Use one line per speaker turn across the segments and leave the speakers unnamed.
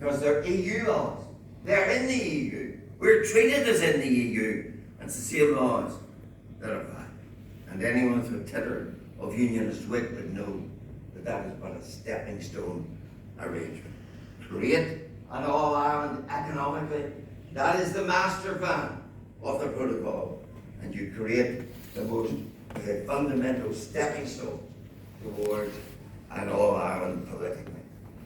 because they're EU laws. They're in the EU. We're treated as in the EU. And it's the same laws that apply. And anyone with a titter of unionist wit would know that that is but a stepping stone arrangement. Create an all-Ireland economically. That is the master plan of the protocol. And you create the most fundamental stepping stone towards an all-Ireland politically.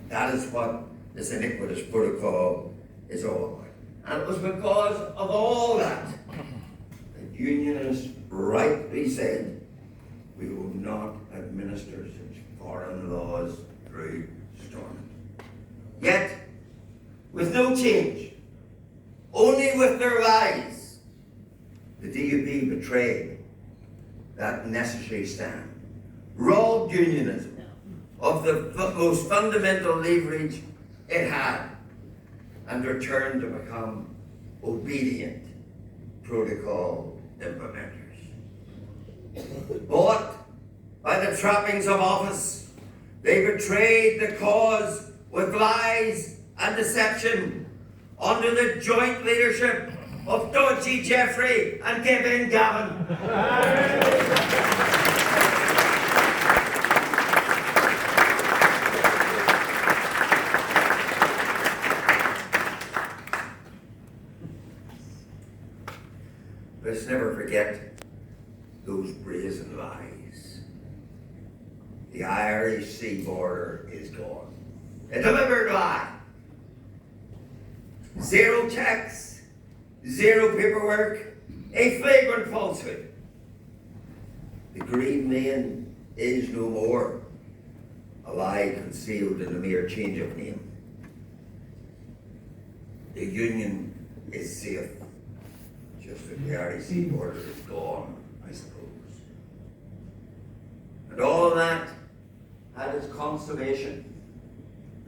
That is what this iniquitous protocol is all about. And it was because of all that that unionists rightly said, we will not administer such foreign laws through Stormont. Yet, with no change, only with their lies, the DUP betrayed that necessary stand, robbed unionism of the most fundamental leverage it had, and returned to become obedient protocol implementers. Bought by the trappings of office, they betrayed the cause with lies and deception under the joint leadership of Dodgy Jeffrey and Kevin Gavin. Let's never forget those brazen lies. The Irish sea border is gone. A deliberate lie. Zero checks, zero paperwork, a flagrant falsehood. The Green Lane is no more. A lie concealed in a mere change of name. The Union is safe. Just that the Irish sea border is gone, I suppose. And all of that had its consummation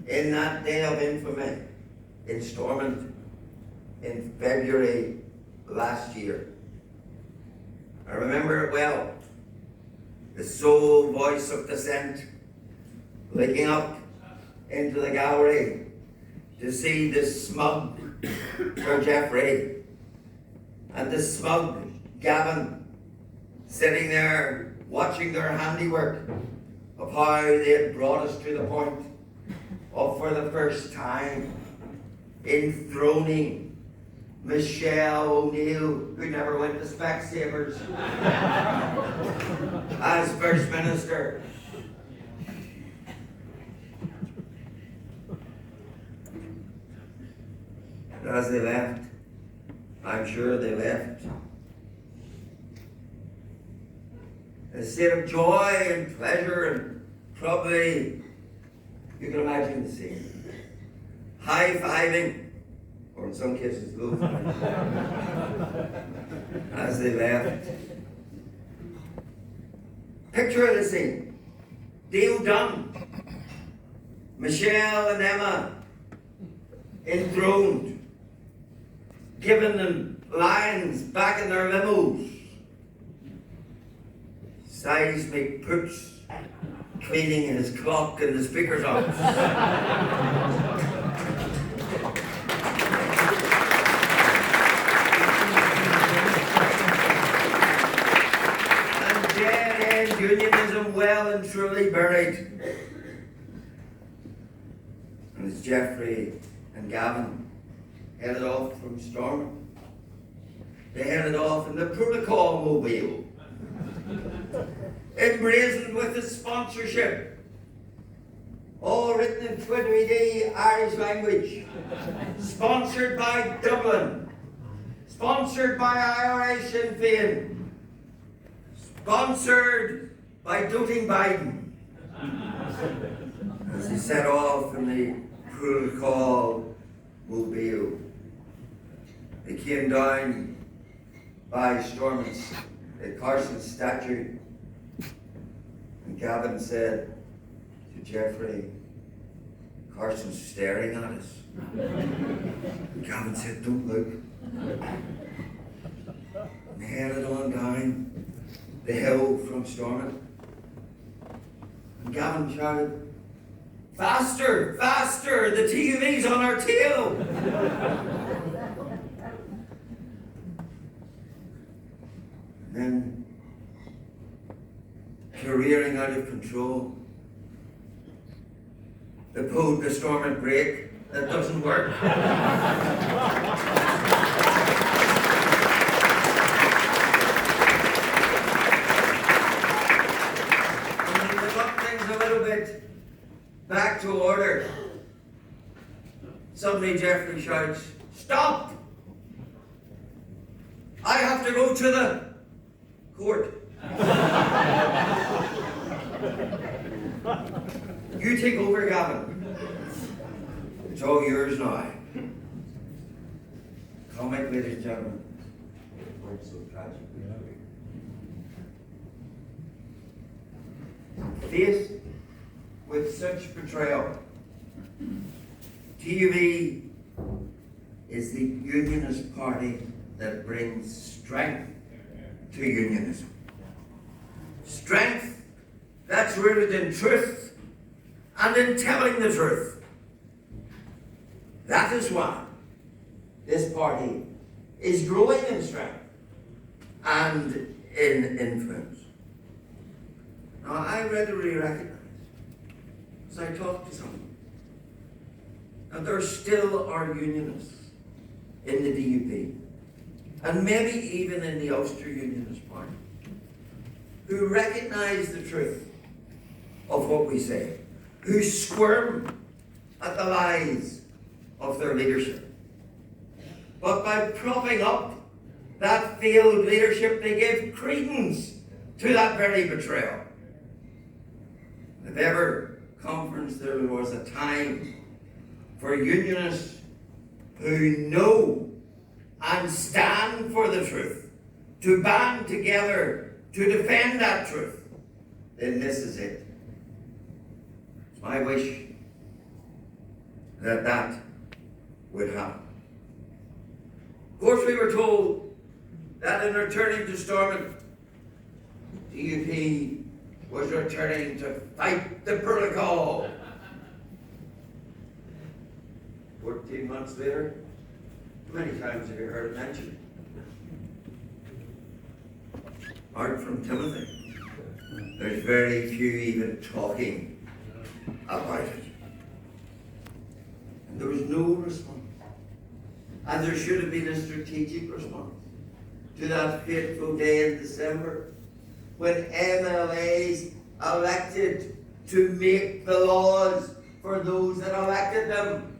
in that day of infamy in Stormont in February last year. I remember it well. The sole voice of dissent looking up into the gallery to see the smug Sir Jeffrey and the smug Gavin sitting there watching their handiwork of how they had brought us to the point of, for the first time, enthroning Michelle O'Neill, who never went to Specsavers, as First Minister. And as they left, I'm sure they left in a state of joy and pleasure, and probably, you can imagine the scene, high-fiving, or in some cases low-fiving, as they left. Picture of the scene. Deal done. Michelle and Emma enthroned, giving them lines back in their limos. Seismic Poots cleaning his clock in the Speaker's office. And dead-end unionism well and truly buried. And as Jeffrey and Gavin headed off from Stormont, they headed off in the protocol mobile, emblazoned with the sponsorship, all written in 20D Irish language, sponsored by Dublin, sponsored by IRA Sinn Féin, sponsored by doting Biden. As he set off in the protocol mobile, they came down by Stormont's Carson's statue, and Gavin said to Jeffrey, "Carson's staring at us." And Gavin said, "Don't look." And they headed on down the hill from Stormont. And Gavin shouted, "Faster, faster, the TUV's on our tail. Then careering out of control. The storm and break that doesn't work. And we got things a little bit back to order. Suddenly Geoffrey shouts, "Stop! I have to go to the court. You take over, Gavin. It's all yours now." Comic, ladies and gentlemen. It so tragic. Faced with such betrayal, TUV is the unionist party that brings strength to unionism. Strength that's rooted in truth and in telling the truth. That is why this party is growing in strength and in influence. Now, I readily recognize, as I talk to some, that there still are unionists in the DUP, and maybe even in the Ulster Unionist Party, who recognize the truth of what we say, who squirm at the lies of their leadership. But by propping up that failed leadership, they give credence to that very betrayal. If ever conference there was a time for unionists who know and stand for the truth, to band together to defend that truth, then this is it. It's my wish that that would happen. Of course, we were told that in returning to Stormont, DUP was returning to fight the protocol. 14 months later, how many times have you heard it mentioned? Apart from Timothy, there's very few even talking about it. And there was no response. And there should have been a strategic response to that fateful day in December when MLAs elected to make the laws for those that elected them,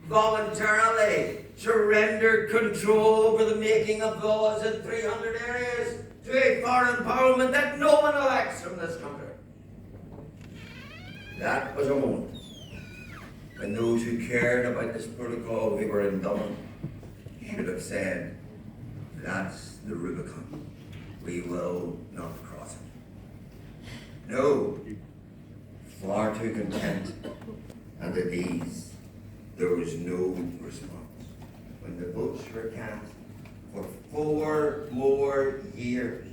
voluntarily surrendered control over the making of laws in 300 areas to a foreign parliament that no one elects from this country. That was a moment when those who cared about this protocol we were in Dublin should have said, that's the Rubicon. We will not cross it. No, far too content, and at ease, there was no response. When the votes were cast for 4 more years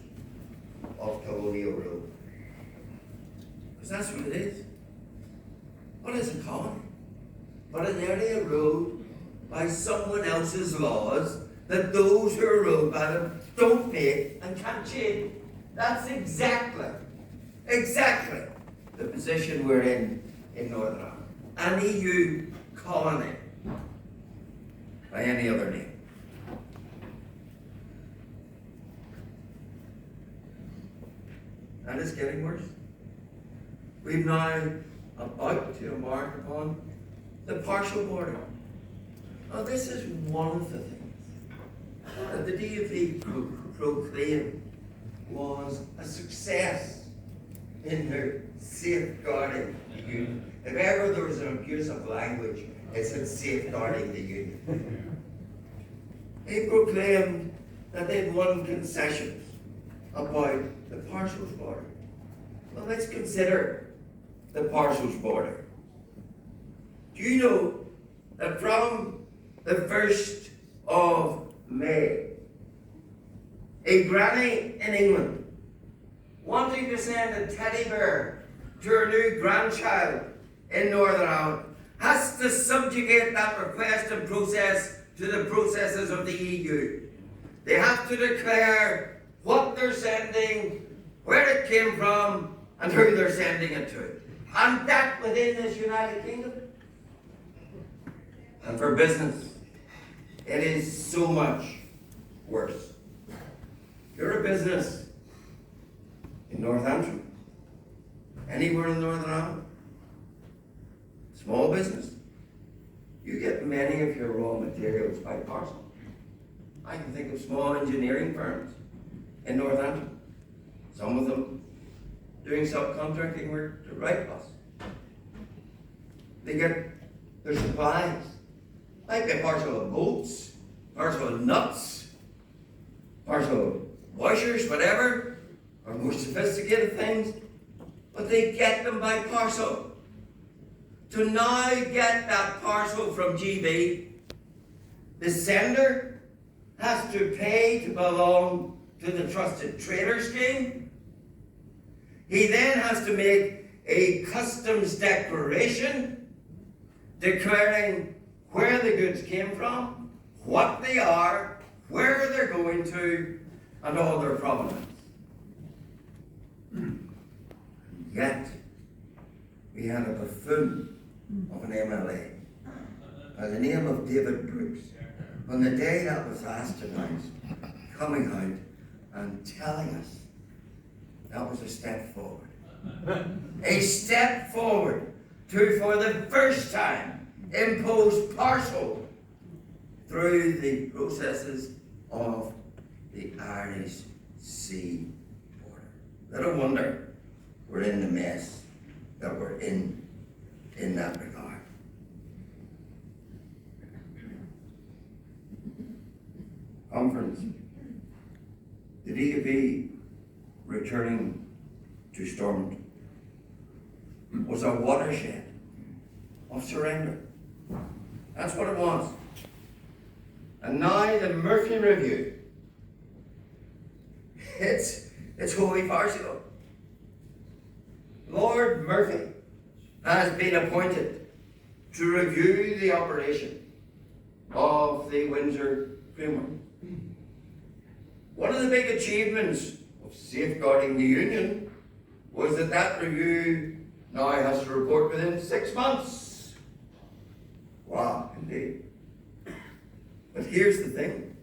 of Colonial Road. Because that's what it is. What is a colony? But an area ruled by someone else's laws that those who are ruled by them don't make and can't change. That's exactly the position we're in Northern Ireland. An EU colony by any other name. And it's getting worse. We've now about to embark upon the partial border. Now, this is one of the things that the DUP proclaimed was a success in their safeguarding the union. If ever there was an abuse of language, it's in safeguarding the union. They proclaimed that they'd won concessions about the partials border. Well, let's consider the partials border. Do you know that from the 1st of May, a granny in England wanting to send a teddy bear to her new grandchild in Northern Ireland has to subjugate that request and process to the processes of the EU. They have to declare what they're sending, where it came from, and who they're sending it to. And that within this United Kingdom. And for business, it is so much worse. You're a business in Northampton, anywhere in Northern Ireland, small business, you get many of your raw materials by parcel. I can think of small engineering firms in Northampton, some of them doing subcontracting work to Wrightbus. They get their supplies, might be a parcel of bolts, parcel of nuts, parcel of washers, whatever, or more sophisticated things, but they get them by parcel. To now get that parcel from GB, the sender has to pay to belong to the Trusted Trader Scheme. He then has to make a customs declaration declaring where the goods came from, what they are, where they're going to, and all their provenance. Yet, we had a buffoon of an MLA by the name of David Brooks, on the day that was last announced, coming out and telling us that was a step forward. A step forward to, for the first time, impose parcel through the processes of the Irish Sea border. Little wonder we're in the mess that we're in that regard. Conference. The DUP returning to Stormont was a watershed of surrender. That's what it was. And now the Murphy Review. It's wholly farcical. Lord Murphy has been appointed to review the operation of the Windsor Framework. One of the big achievements of safeguarding the Union was that review now has to report within 6 months. Wow, indeed. But here's the thing.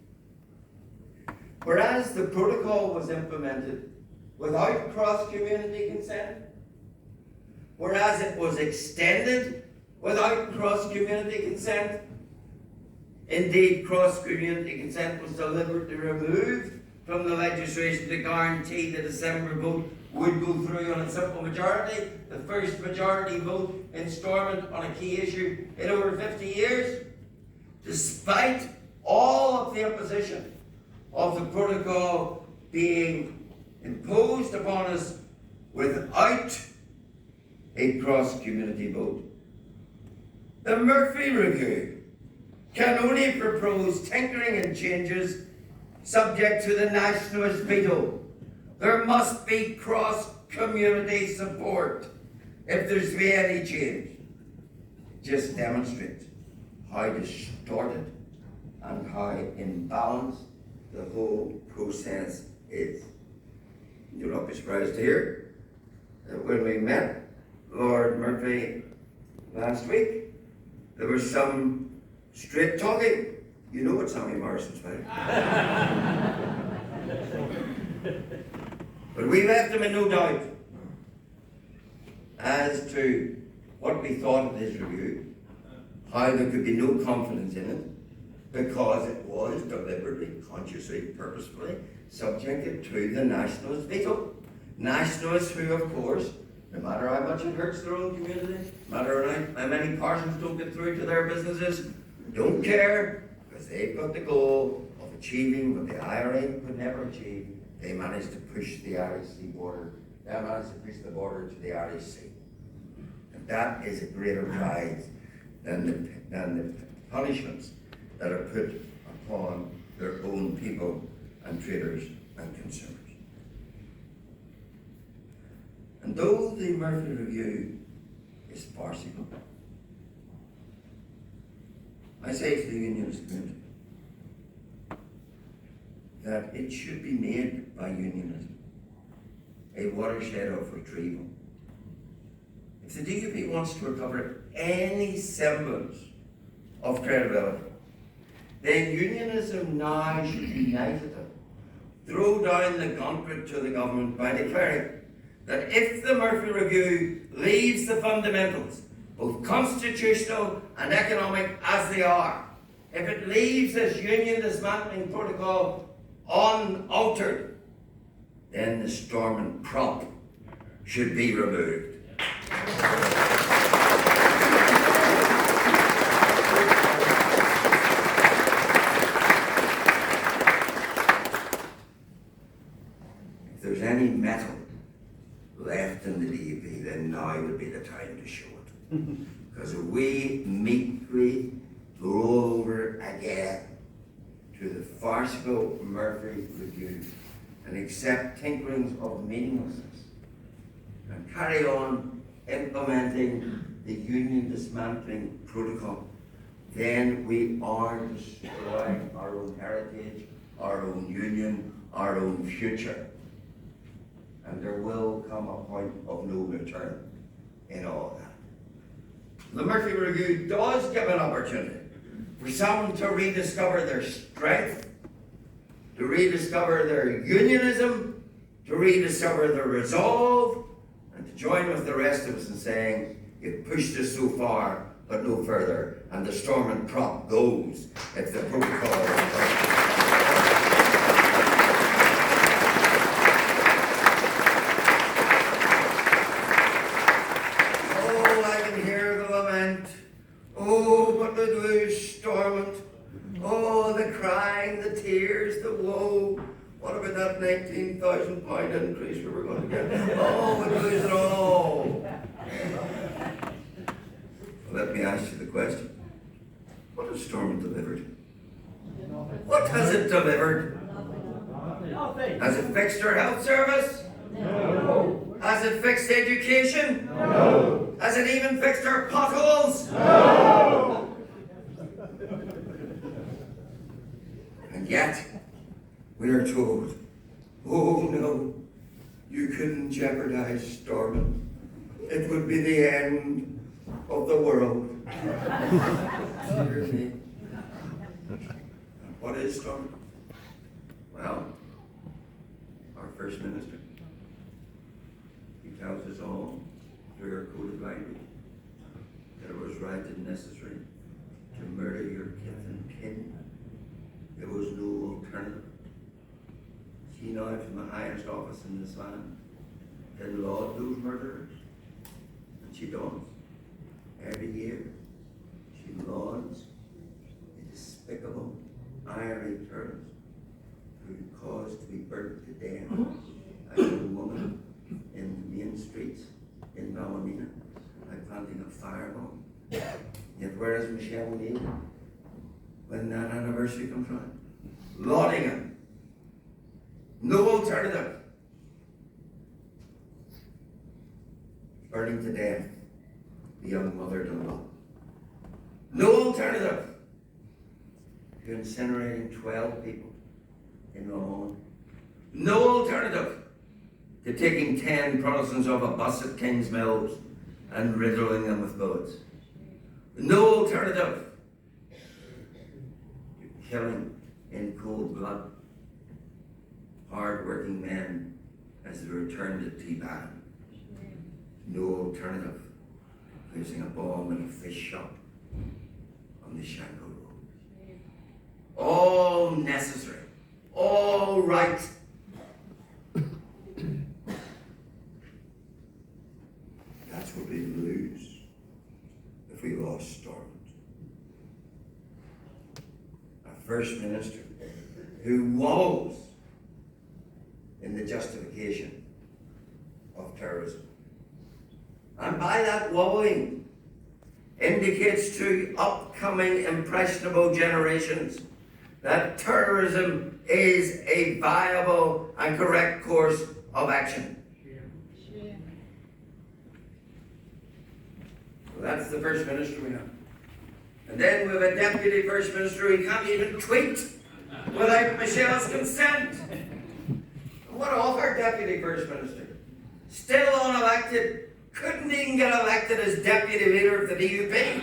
Whereas the protocol was implemented without cross-community consent, whereas it was extended without cross-community consent, indeed cross-community consent was deliberately removed from the legislation to guarantee the December vote would go through on a simple majority, the first majority vote in Stormont on a key issue in over 50 years. Despite all of the opposition of the protocol being imposed upon us without a cross-community vote, the Murphy Review can only propose tinkering and changes subject to the nationalist veto. There must be cross-community support if there's to be any change. It just demonstrates how distorted and how imbalanced the whole process is. You'll not be surprised to hear that when we met Lord Murphy last week, there was some straight talking. You know what Sammy Morrison's like. But we left him in no doubt as to what we thought of his review, how there could be no confidence in it, because it was deliberately, consciously, purposefully subjected to the nationalist veto. Nationalists who, of course, no matter how much it hurts their own community, no matter how many parcels don't get through to their businesses, don't care, because they've got the goal of achieving what the IRA could never achieve. They managed to push the Irish Sea border. They managed to push the border to the Irish Sea. And that is a greater prize than the punishments that are put upon their own people and traders and consumers. And though the Murphy Review is farcical, I say to the unionist community that it should be made by unionism a watershed of retrieval. If the DUP wants to recover any semblance of credibility, then unionism now should unite it, throw down the gauntlet to the government by declaring that if the Murphy Review leaves the fundamentals, both constitutional and economic as they are, if it leaves this union dismantling protocol unaltered, then the Stormont prop should be removed. If there's any metal left in the DUP, then now would be the time to show it. Because if we meekly roll over again to the farcical Murphy Review and accept tinkerings of meaninglessness and carry on implementing the union dismantling protocol, then we are destroying our own heritage, our own union, our own future. And there will come a point of no return in all that. The Murphy Review does give an opportunity for some to rediscover their strength, to rediscover their unionism, to rediscover their resolve, and to join with the rest of us in saying, you've pushed us so far, but no further, and the Stormont prop goes if the protocol is oh, but the blues, Stormont. Oh, the crying, the tears, the woe. What about that £19,000 increase we were going to get? Oh, we'd lose it all. Let me ask you the question. What has Stormont delivered? What has it delivered? Has it fixed our health service? No. Has it fixed education? No. Has it even fixed our potholes? No. And yet, we are told, oh no, you couldn't jeopardize Stormont. It would be the end of the world. Dear me. What is Stormont? Well, our First Minister. He tells us all through her coded language that it was right and necessary to murder your kith and kin. There was no alternative. She now, from the highest office in this land, can laud those murderers. And she does. Every year, she lauds the despicable Irish terrorists who caused to be burnt to death a young woman in the main streets in Ballymena by planting a firebomb. Yet where is Michelle O'Neill when that anniversary comes around? Lauding him. No alternative. Burning to death the young mother Dunlop. No alternative to incinerating 12 people in Lomond. No alternative to taking 10 Protestants off a bus at King's Mills and riddling them with bullets. No alternative to killing in cold blood hard-working men as they returned to T-Ban. No alternative to placing a bomb in a fish shop on the Shankill Road. All necessary, all right. That's what we'd lose if we lost Stormont. A First Minister who wallows in the justification of terrorism. And by that wallowing indicates to upcoming impressionable generations that terrorism is a viable and correct course of action. So that's the First Minister we have. And then we have a Deputy First Minister who can't even tweet without Michelle's consent. What of our Deputy First Minister? Still unelected, couldn't even get elected as Deputy Leader of the DUP.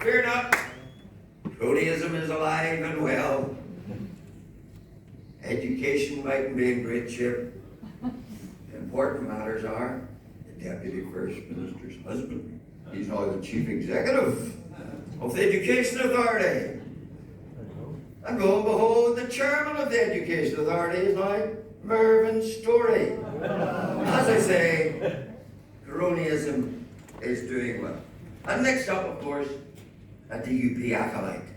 Fear not, cronyism is alive and well. Education mightn't be in great shape. The important matters are the Deputy First Minister's husband. He's now the Chief Executive of the Education Authority. And lo and behold, the Chairman of the Education Authority is now Mervyn Storey. As I say, cronyism is doing well. And next up, of course, a DUP acolyte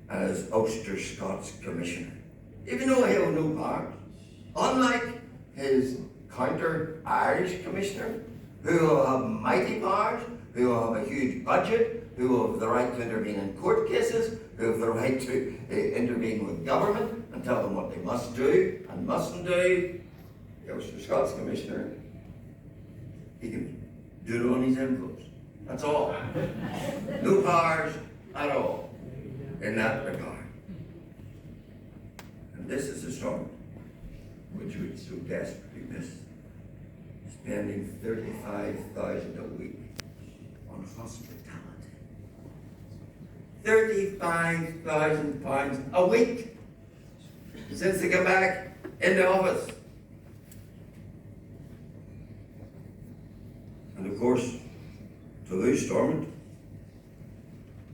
as Ulster Scots Commissioner. Even though he held no powers, unlike his counter-Irish Commissioner, who will have mighty powers, who will have a huge budget, who will have the right to intervene in court cases, who have the right to intervene with government and tell them what they must do and mustn't do. The Ulster Scots Commissioner, he can do it on his envelopes. That's all. No powers at all in that regard. And this is a storm which we so desperately miss. Spending $35,000 a week on hospitality. £35,000 a week since they got back into office. And of course, to lose Stormont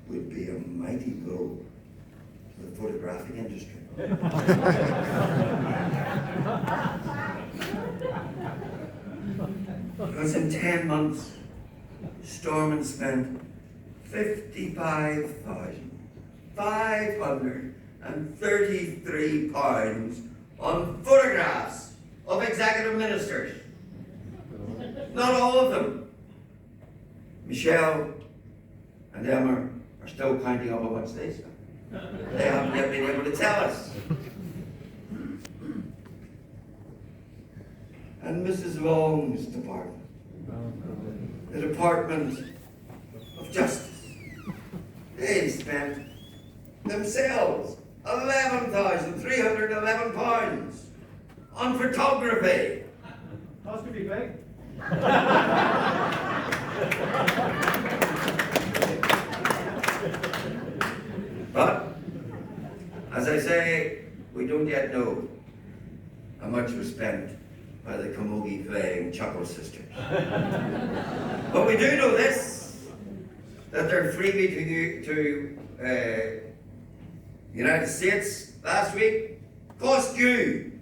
would be a mighty blow to the photographic industry. Because in 10 months, Stormont spent £55,533 on photographs of executive ministers. Not all of them. Michelle and Emma are still counting up how much they spent. They haven't yet been able to tell us. And Mrs. Long's department, the Department of Justice, they spent themselves £11,311 on photography.
Cost could be big.
But, as I say, we don't yet know how much was spent by the camogie playing Chuckle Sisters. But we do know this, that their freebie to the United States last week cost you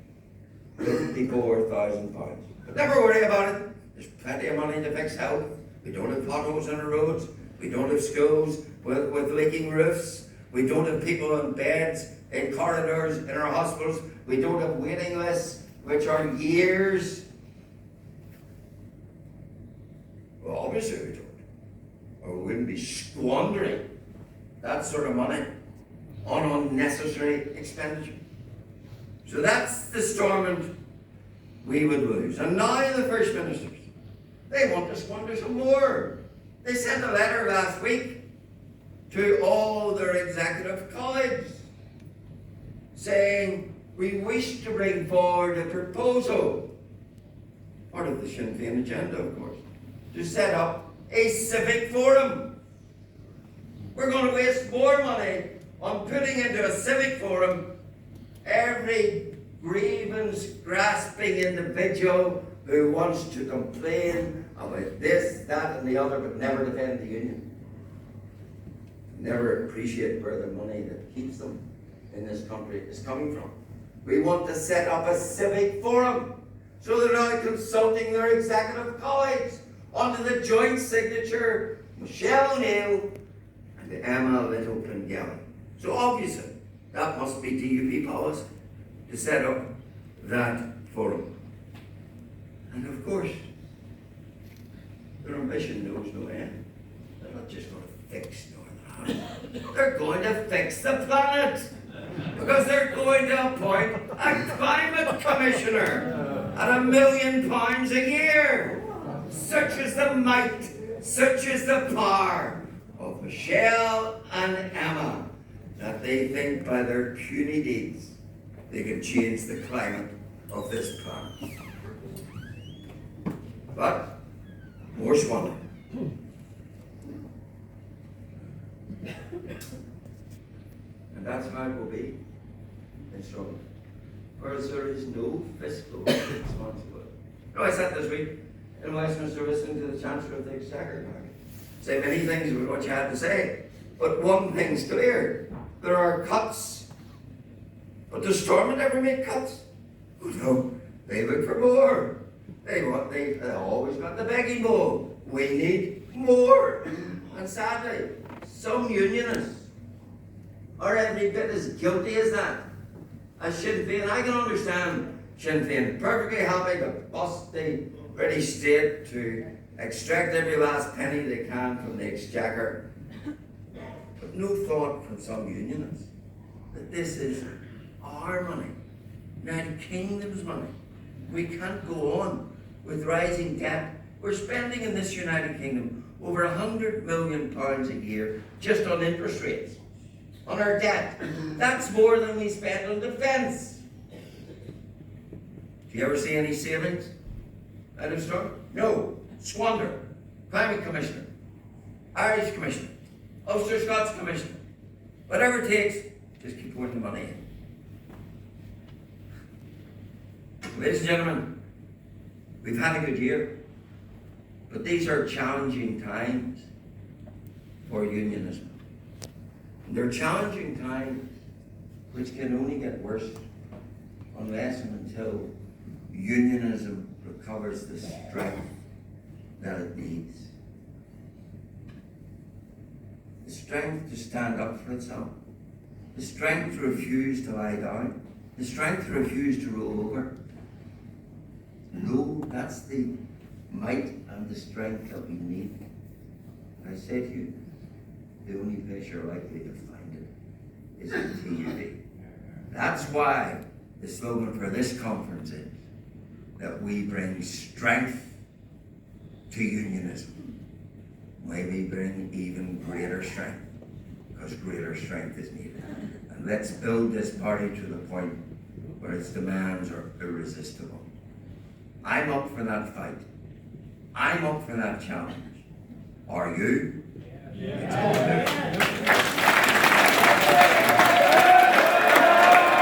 £54,000. But never worry about it. There's plenty of money to fix health. We don't have potholes on the roads. We don't have schools with leaking roofs. We don't have people on beds in corridors in our hospitals. We don't have waiting lists, which are years. Well, obviously we don't. Or we wouldn't be squandering that sort of money on unnecessary expenditure. So that's the Stormont we would lose. And now the First Ministers, they want to squander some more. They sent a letter last week to all their executive colleagues saying, we wish to bring forward a proposal, part of the Sinn Féin agenda, of course, to set up a civic forum. We're going to waste more money on putting into a civic forum every grievance-grasping individual who wants to complain about this, that, and the other, but never defend the union. Never appreciate where the money that keeps them in this country is coming from. We want to set up a civic forum so they're now consulting their executive colleagues under the joint signature Michelle O'Neill and Emma Little Pengelly. So obviously that must be DUP policy to set up that forum. And of course, their ambition knows no end. They're not just going to fix Northern Ireland. They're going to fix the planet. because they're going to appoint a climate commissioner at £1 million a year. Such is the might, such is the power of Michelle and Emma, that they think by their puny deeds they can change the climate of this planet. But more squandering. And that's how it will be in Scotland. Whereas there is no fiscal responsibility. I sat this week in Westminster listening to the Chancellor of the Exchequer say many things about what you had to say. But one thing's clear. There are cuts. But does Stormont ever make cuts? Oh no. They look for more. They always got the begging bowl. We need more. And sadly, some unionists are every bit as guilty as that. As Sinn Féin, I can understand Sinn Féin perfectly happy to bust the British state to extract every last penny they can from the Exchequer. But no thought from some unionists that this is our money, United Kingdom's money. We can't go on with rising debt. We're spending in this United Kingdom over £100 million a year just on interest rates, on our debt. That's more than we spend on defence. Do you ever see any savings out of Stormont? No. Squander. Climate Commissioner. Irish Commissioner. Ulster Scots Commissioner. Whatever it takes, just keep putting the money in. Ladies and gentlemen, we've had a good year, but these are challenging times for unionism. And they're challenging times which can only get worse unless and until unionism recovers the strength that it needs. The strength to stand up for itself, the strength to refuse to lie down, the strength to refuse to roll over. No, that's the might and the strength that we need. I say to you, the only place you're likely to find it is in TUV. That's why the slogan for this conference is that we bring strength to unionism. May we bring even greater strength, because greater strength is needed. And let's build this party to the point where its demands are irresistible. I'm up for that fight. I'm up for that challenge. Are you?
Yeah.